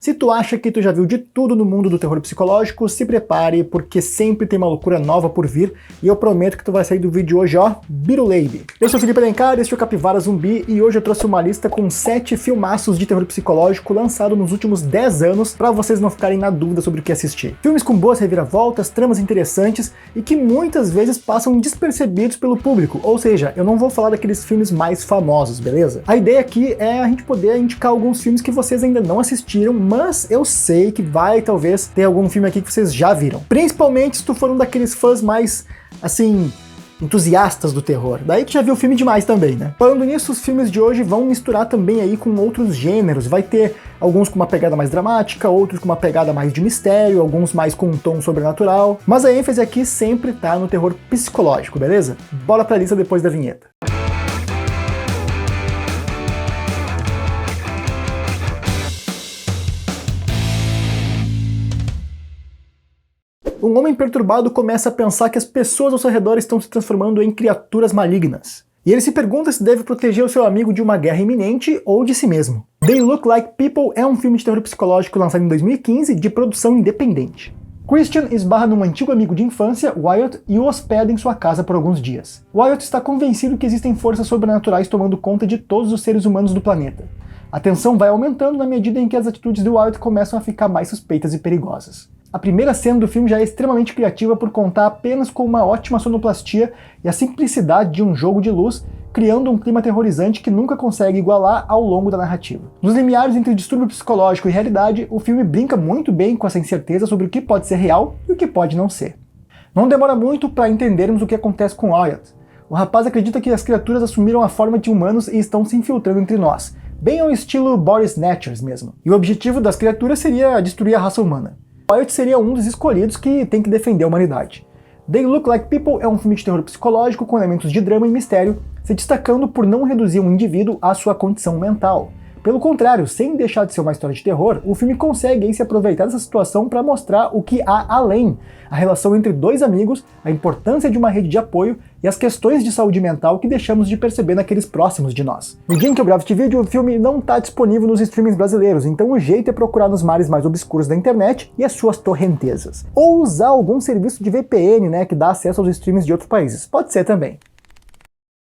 Se tu acha que tu já viu de tudo no mundo do terror psicológico, se prepare, porque sempre tem uma loucura nova por vir, e eu prometo que tu vai sair do vídeo hoje, ó, biruleibe. Eu sou Felipe Alencar, este é o Capivara Zumbi, e hoje eu trouxe uma lista com 7 filmaços de terror psicológico lançados nos últimos 10 anos, pra vocês não ficarem na dúvida sobre o que assistir. Filmes com boas reviravoltas, tramas interessantes, e que muitas vezes passam despercebidos pelo público, ou seja, eu não vou falar daqueles filmes mais famosos, beleza? A ideia aqui é a gente poder indicar alguns filmes que vocês ainda não assistiram, mas eu sei que vai talvez ter algum filme aqui que vocês já viram. Principalmente se tu for um daqueles fãs mais, assim, entusiastas do terror. Daí tu já viu o filme demais também, né? Falando nisso, os filmes de hoje vão misturar também aí com outros gêneros. Vai ter alguns com uma pegada mais dramática, outros com uma pegada mais de mistério, alguns mais com um tom sobrenatural. Mas a ênfase aqui sempre tá no terror psicológico, beleza? Bora pra lista depois da vinheta. Um homem perturbado começa a pensar que as pessoas ao seu redor estão se transformando em criaturas malignas. E ele se pergunta se deve proteger o seu amigo de uma guerra iminente ou de si mesmo. They Look Like People é um filme de terror psicológico lançado em 2015 de produção independente. Christian esbarra num antigo amigo de infância, Wyatt, e o hospeda em sua casa por alguns dias. Wyatt está convencido que existem forças sobrenaturais tomando conta de todos os seres humanos do planeta. A tensão vai aumentando na medida em que as atitudes de Wyatt começam a ficar mais suspeitas e perigosas. A primeira cena do filme já é extremamente criativa por contar apenas com uma ótima sonoplastia e a simplicidade de um jogo de luz, criando um clima aterrorizante que nunca consegue igualar ao longo da narrativa. Nos limiares entre distúrbio psicológico e realidade, o filme brinca muito bem com essa incerteza sobre o que pode ser real e o que pode não ser. Não demora muito para entendermos o que acontece com Wyatt. O rapaz acredita que as criaturas assumiram a forma de humanos e estão se infiltrando entre nós, bem ao estilo Body Snatchers mesmo. E o objetivo das criaturas seria destruir a raça humana. Wyatt seria um dos escolhidos que tem que defender a humanidade. They Look Like People é um filme de terror psicológico com elementos de drama e mistério, se destacando por não reduzir um indivíduo à sua condição mental. Pelo contrário, sem deixar de ser uma história de terror, o filme consegue aí se aproveitar dessa situação para mostrar o que há além, a relação entre dois amigos, a importância de uma rede de apoio e as questões de saúde mental que deixamos de perceber naqueles próximos de nós. No dia em que eu gravo este vídeo, o filme não está disponível nos streamings brasileiros, então o jeito é procurar nos mares mais obscuros da internet e as suas torrentezas. Ou usar algum serviço de VPN, né, que dá acesso aos streams de outros países. Pode ser também.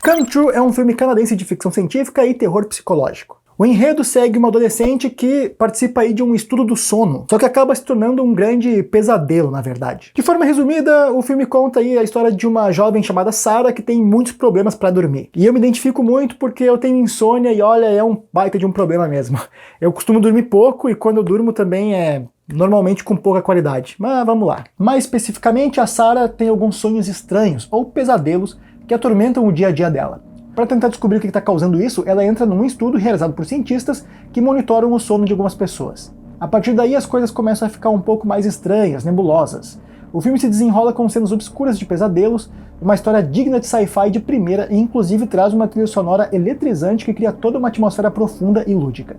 Come True é um filme canadense de ficção científica e terror psicológico. O enredo segue uma adolescente que participa aí de um estudo do sono, só que acaba se tornando um grande pesadelo, na verdade. De forma resumida, o filme conta aí a história de uma jovem chamada Sarah que tem muitos problemas para dormir. E eu me identifico muito porque eu tenho insônia e olha, é um baita de um problema mesmo. Eu costumo dormir pouco e quando eu durmo também é normalmente com pouca qualidade. Mas vamos lá. Mais especificamente, a Sarah tem alguns sonhos estranhos ou pesadelos que atormentam o dia a dia dela. Para tentar descobrir o que está causando isso, ela entra num estudo realizado por cientistas que monitoram o sono de algumas pessoas. A partir daí as coisas começam a ficar um pouco mais estranhas, nebulosas. O filme se desenrola com cenas obscuras de pesadelos, uma história digna de sci-fi de primeira e inclusive traz uma trilha sonora eletrizante que cria toda uma atmosfera profunda e lúdica.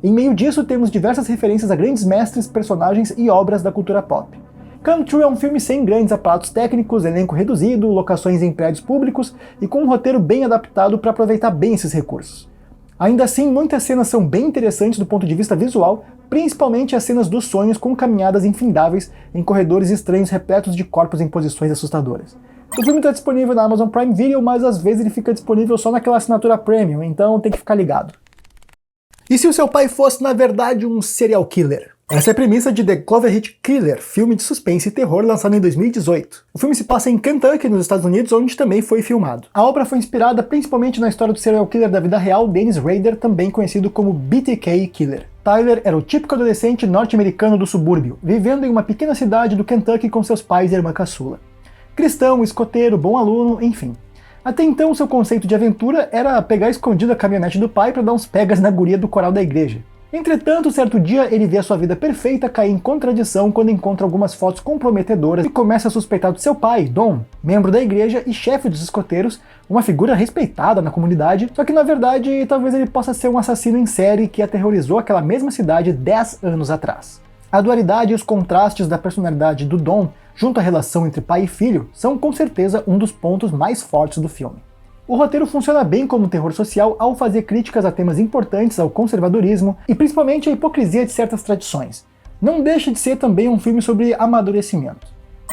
Em meio disso temos diversas referências a grandes mestres, personagens e obras da cultura pop. Come True é um filme sem grandes aparatos técnicos, elenco reduzido, locações em prédios públicos e com um roteiro bem adaptado para aproveitar bem esses recursos. Ainda assim, muitas cenas são bem interessantes do ponto de vista visual, principalmente as cenas dos sonhos com caminhadas infindáveis em corredores estranhos repletos de corpos em posições assustadoras. O filme está disponível na Amazon Prime Video, mas às vezes ele fica disponível só naquela assinatura premium, então tem que ficar ligado. E se o seu pai fosse, na verdade, um serial killer? Essa é a premissa de The Cloverhead Killer, filme de suspense e terror lançado em 2018. O filme se passa em Kentucky, nos Estados Unidos, onde também foi filmado. A obra foi inspirada principalmente na história do serial killer da vida real, Dennis Rader, também conhecido como BTK Killer. Tyler era o típico adolescente norte-americano do subúrbio, vivendo em uma pequena cidade do Kentucky com seus pais e irmã caçula. Cristão, escoteiro, bom aluno, enfim. Até então, seu conceito de aventura era pegar escondido a caminhonete do pai para dar uns pegas na guria do coral da igreja. Entretanto, certo dia ele vê a sua vida perfeita cair em contradição quando encontra algumas fotos comprometedoras e começa a suspeitar do seu pai, Dom, membro da igreja e chefe dos escoteiros, uma figura respeitada na comunidade, só que na verdade talvez ele possa ser um assassino em série que aterrorizou aquela mesma cidade 10 anos atrás. A dualidade e os contrastes da personalidade do Dom, junto à relação entre pai e filho, são com certeza um dos pontos mais fortes do filme. O roteiro funciona bem como terror social ao fazer críticas a temas importantes ao conservadorismo e principalmente à hipocrisia de certas tradições. Não deixa de ser também um filme sobre amadurecimento.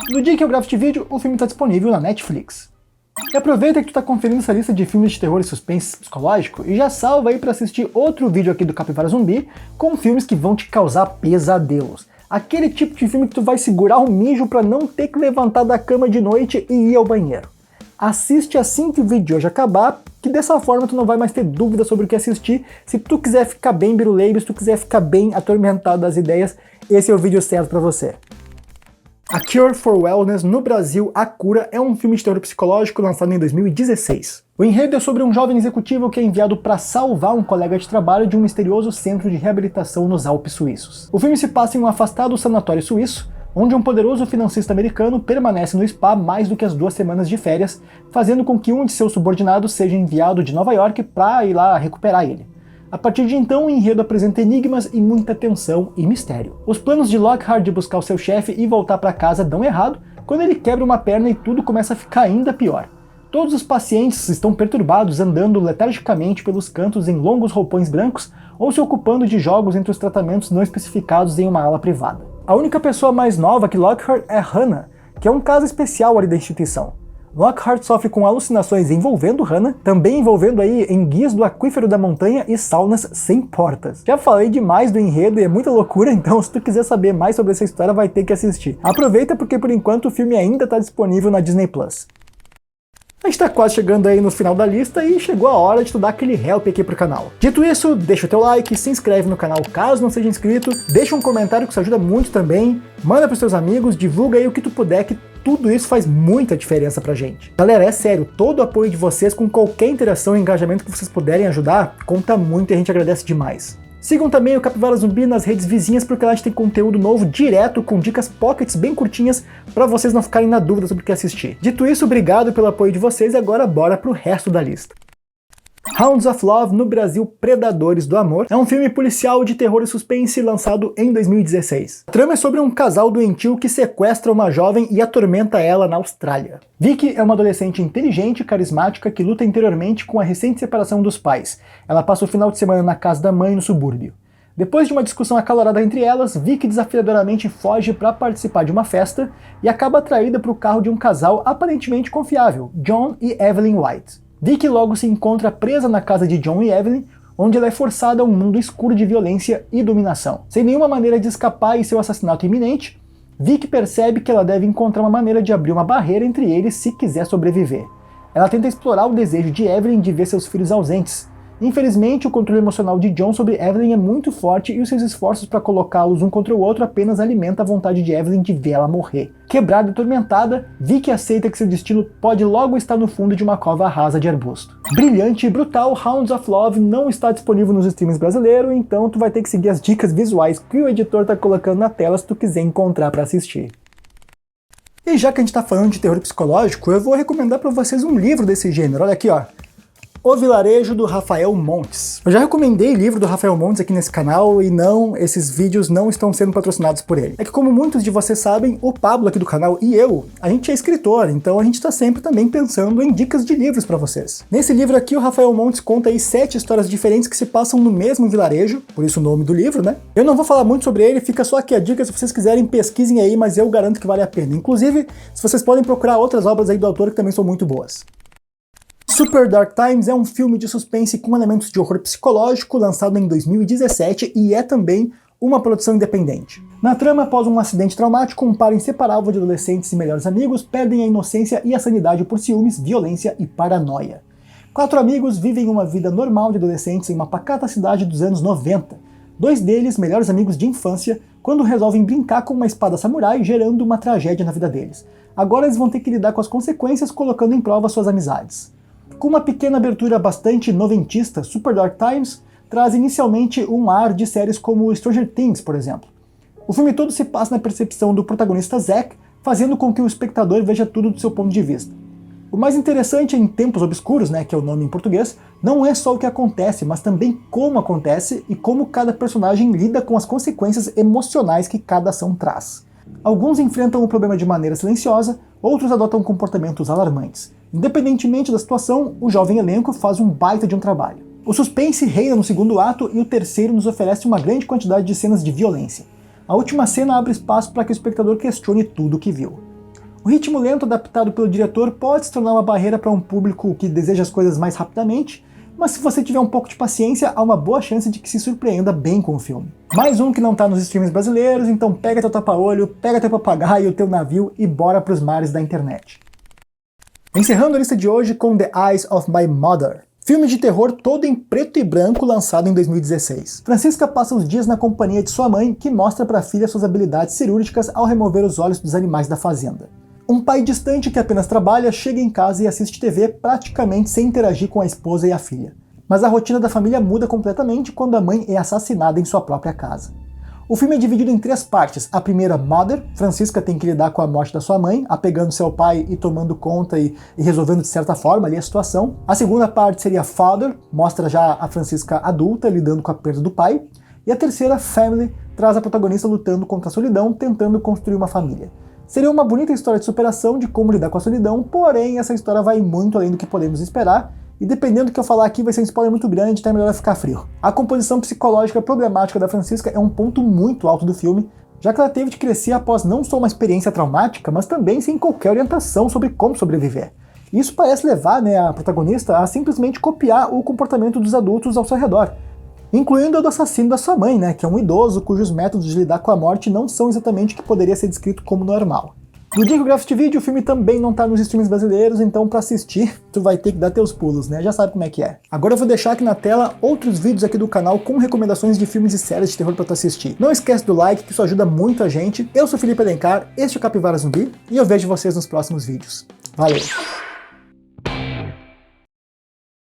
No dia que eu gravo este vídeo, o filme está disponível na Netflix. E aproveita que tu tá conferindo essa lista de filmes de terror e suspense psicológico e já salva aí para assistir outro vídeo aqui do Capivara Zumbi com filmes que vão te causar pesadelos. Aquele tipo de filme que tu vai segurar o mijo para não ter que levantar da cama de noite e ir ao banheiro. Assiste assim que o vídeo de hoje acabar, que dessa forma tu não vai mais ter dúvida sobre o que assistir. Se tu quiser ficar bem biruleibe, se tu quiser ficar bem atormentado das ideias, esse é o vídeo certo para você. A Cure for Wellness, no Brasil, A Cura, é um filme de terror psicológico lançado em 2016. O enredo é sobre um jovem executivo que é enviado para salvar um colega de trabalho de um misterioso centro de reabilitação nos Alpes suíços. O filme se passa em um afastado sanatório suíço, onde um poderoso financista americano permanece no spa mais do que as 2 semanas de férias, fazendo com que um de seus subordinados seja enviado de Nova York para ir lá recuperar ele. A partir de então, o enredo apresenta enigmas e muita tensão e mistério. Os planos de Lockhart de buscar o seu chefe e voltar para casa dão errado quando ele quebra uma perna e tudo começa a ficar ainda pior. Todos os pacientes estão perturbados, andando letargicamente pelos cantos em longos roupões brancos ou se ocupando de jogos entre os tratamentos não especificados em uma ala privada. A única pessoa mais nova que Lockhart é Hannah, que é um caso especial ali da instituição. Lockhart sofre com alucinações envolvendo Hannah, também envolvendo aí enguias do aquífero da montanha e saunas sem portas. Já falei demais do enredo e é muita loucura, então se tu quiser saber mais sobre essa história vai ter que assistir. Aproveita porque por enquanto o filme ainda está disponível na Disney+. A gente tá quase chegando aí no final da lista e chegou a hora de tu dar aquele help aqui pro canal. Dito isso, deixa o teu like, se inscreve no canal caso não seja inscrito, deixa um comentário que isso ajuda muito também, manda pros teus amigos, divulga aí o que tu puder, que tudo isso faz muita diferença pra gente. Galera, é sério, todo o apoio de vocês com qualquer interação e engajamento que vocês puderem ajudar, conta muito e a gente agradece demais. Sigam também o Capivara Zumbi nas redes vizinhas, porque lá a gente tem conteúdo novo direto, com dicas pockets bem curtinhas, para vocês não ficarem na dúvida sobre o que assistir. Dito isso, obrigado pelo apoio de vocês e agora bora pro resto da lista. Hounds of Love, no Brasil, Predadores do Amor, é um filme policial de terror e suspense lançado em 2016. A trama é sobre um casal doentio que sequestra uma jovem e atormenta ela na Austrália. Vicky é uma adolescente inteligente e carismática que luta interiormente com a recente separação dos pais. Ela passa o final de semana na casa da mãe no subúrbio. Depois de uma discussão acalorada entre elas, Vicky desafiadoramente foge para participar de uma festa e acaba atraída para o carro de um casal aparentemente confiável, John e Evelyn White. Vicky logo se encontra presa na casa de John e Evelyn, onde ela é forçada a um mundo escuro de violência e dominação. Sem nenhuma maneira de escapar e seu assassinato iminente, Vicky percebe que ela deve encontrar uma maneira de abrir uma barreira entre eles se quiser sobreviver. Ela tenta explorar o desejo de Evelyn de ver seus filhos ausentes. Infelizmente, o controle emocional de John sobre Evelyn é muito forte e os seus esforços para colocá-los um contra o outro apenas alimenta a vontade de Evelyn de ver ela morrer. Quebrada e atormentada, Vicky aceita que seu destino pode logo estar no fundo de uma cova rasa de arbusto. Brilhante e brutal, Hounds of Love não está disponível nos streams brasileiros, então tu vai ter que seguir as dicas visuais que o editor tá colocando na tela se tu quiser encontrar para assistir. E já que a gente tá falando de terror psicológico, eu vou recomendar para vocês um livro desse gênero. Olha aqui, ó. O Vilarejo, do Rafael Montes. Eu já recomendei livro do Rafael Montes aqui nesse canal e não, esses vídeos não estão sendo patrocinados por ele. É que como muitos de vocês sabem, o Pablo aqui do canal e eu, a gente é escritor, então a gente está sempre também pensando em dicas de livros para vocês. Nesse livro aqui, o Rafael Montes conta aí 7 histórias diferentes que se passam no mesmo vilarejo, por isso o nome do livro, né? Eu não vou falar muito sobre ele, fica só aqui a dica, se vocês quiserem pesquisem aí, mas eu garanto que vale a pena. Inclusive, se vocês podem procurar outras obras aí do autor que também são muito boas. Super Dark Times é um filme de suspense com elementos de horror psicológico lançado em 2017 e é também uma produção independente. Na trama, após um acidente traumático, um par inseparável de adolescentes e melhores amigos perdem a inocência e a sanidade por ciúmes, violência e paranoia. 4 amigos vivem uma vida normal de adolescentes em uma pacata cidade dos anos 90. 2 deles, melhores amigos de infância, quando resolvem brincar com uma espada samurai, gerando uma tragédia na vida deles. Agora eles vão ter que lidar com as consequências, colocando em prova suas amizades. Com uma pequena abertura bastante noventista, Super Dark Times traz inicialmente um ar de séries como Stranger Things, por exemplo. O filme todo se passa na percepção do protagonista Zack, fazendo com que o espectador veja tudo do seu ponto de vista. O mais interessante em Tempos Obscuros, né, que é o nome em português, não é só o que acontece, mas também como acontece e como cada personagem lida com as consequências emocionais que cada ação traz. Alguns enfrentam o problema de maneira silenciosa, outros adotam comportamentos alarmantes. Independentemente da situação, o jovem elenco faz um baita de um trabalho. O suspense reina no segundo ato e o terceiro nos oferece uma grande quantidade de cenas de violência. A última cena abre espaço para que o espectador questione tudo o que viu. O ritmo lento adaptado pelo diretor pode se tornar uma barreira para um público que deseja as coisas mais rapidamente, mas se você tiver um pouco de paciência, há uma boa chance de que se surpreenda bem com o filme. Mais um que não tá nos streams brasileiros, então pega teu tapa-olho, pega teu papagaio, teu navio e bora pros mares da internet. Encerrando a lista de hoje com The Eyes of My Mother, filme de terror todo em preto e branco lançado em 2016. Francisca passa os dias na companhia de sua mãe, que mostra para a filha suas habilidades cirúrgicas ao remover os olhos dos animais da fazenda. Um pai distante que apenas trabalha chega em casa e assiste TV praticamente sem interagir com a esposa e a filha. Mas a rotina da família muda completamente quando a mãe é assassinada em sua própria casa. O filme é dividido em 3 partes. A primeira, Mother, Francisca tem que lidar com a morte da sua mãe, apegando seu pai e tomando conta e resolvendo de certa forma ali a situação. A segunda parte seria Father, mostra já a Francisca adulta lidando com a perda do pai. E a terceira, Family, traz a protagonista lutando contra a solidão, tentando construir uma família. Seria uma bonita história de superação de como lidar com a solidão, porém essa história vai muito além do que podemos esperar, e dependendo do que eu falar aqui vai ser um spoiler muito grande, então é melhor ficar frio. A composição psicológica problemática da Francisca é um ponto muito alto do filme, já que ela teve de crescer após não só uma experiência traumática, mas também sem qualquer orientação sobre como sobreviver. Isso parece levar a protagonista a simplesmente copiar o comportamento dos adultos ao seu redor, incluindo o do assassino da sua mãe, que é um idoso cujos métodos de lidar com a morte não são exatamente o que poderia ser descrito como normal. No dia que eu gravo este vídeo, o filme também não tá nos streams brasileiros, então pra assistir, tu vai ter que dar teus pulos, Já sabe como é que é. Agora eu vou deixar aqui na tela outros vídeos aqui do canal com recomendações de filmes e séries de terror pra tu assistir. Não esquece do like, que isso ajuda muito a gente. Eu sou Felipe Alencar, este é o Capivara Zumbi, e eu vejo vocês nos próximos vídeos. Valeu!